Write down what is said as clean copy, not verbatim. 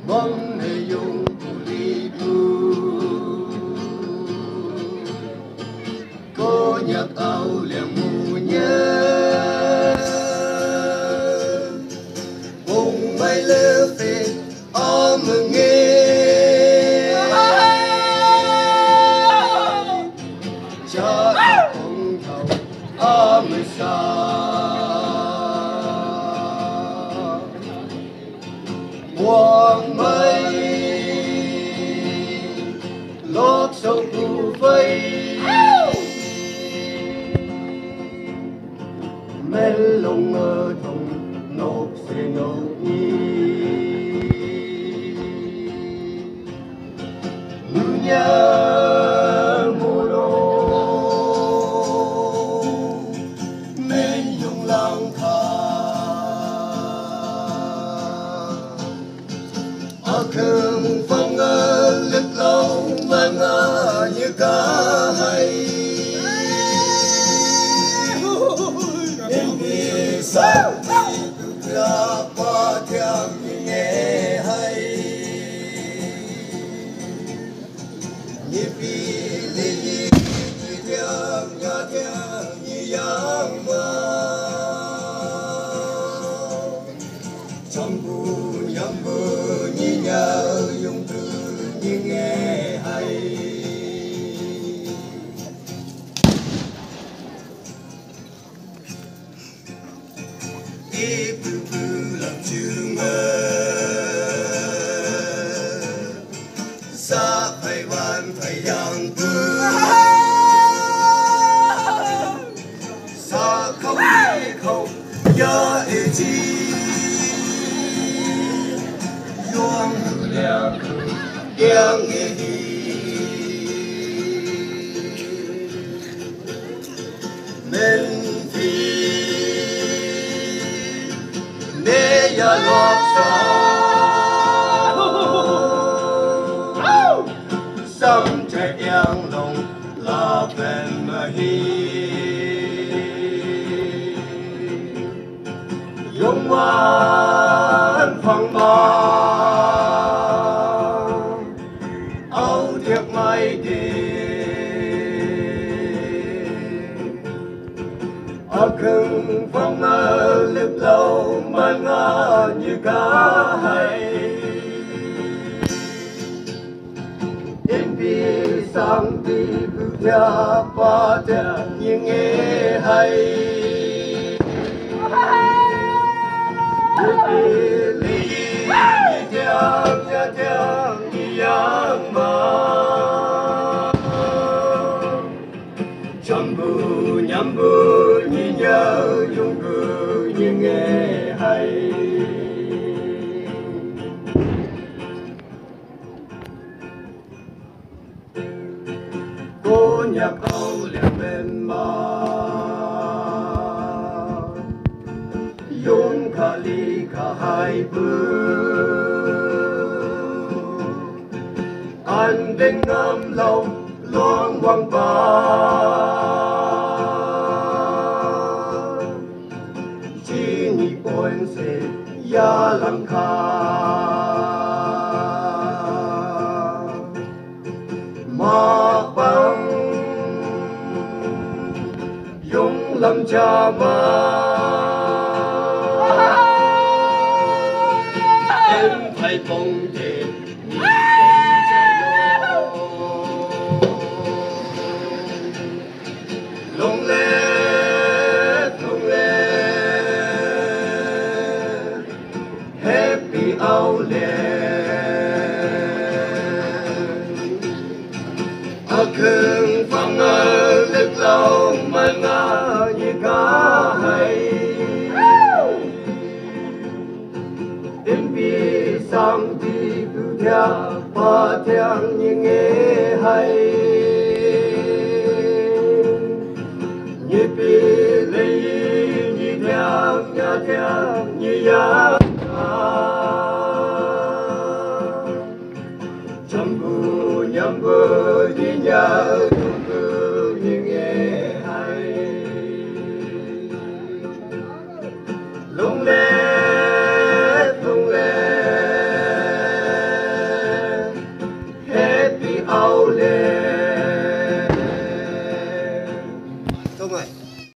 梦里永不离不，cô nhạc áo liang mù nhớ, bông bay lơ phê ôm nghe, cha không thầu ôm xa. Quang mây lót sông thu vây men lông mơ thòng nộp xe nộp nhi ngư nhớ mùa đô men dùng lang khương phong lực lâu mà ngờ như cá hay em vì sao thì là qua theo nghe hay như vì lý như theo như giang mơ trong buồn nhắm mơ như nhớ dùng từ như nghe hay đi bư bư làm chữ mơ xa phải van phải giang bư xa không đi không nhớ ý chí yoang liang yang nghe men phi ne ya lok sa sam chạy yang long la ven ma hi yong wan phang ba áo thiệp mai đi khương phong lực lâu mà ngỡ như cá hay in vì sang đi bước theo qua theo như nghe hay như lý như theo như giang mơ chăm bu nhắm bu như nhớ dùng cứ như nghe hay cô nhạc âu liền bên mà dùng khả ly khả hai bước anh đến ngâm lòng loang quang ba chỉ nhị ôn sẽ ya lăng kha mà băng dùng lâm cha ma em phải bông để lung lên happy áo khương phong lực lâu mà ngỡ như cá hay đến vì sang đi cứ theo qua theo như nghe hay như vì lý như theo như giang chăm bu nhắm bơ đi nhớ dùng cứ như nghe hay lung lên เอา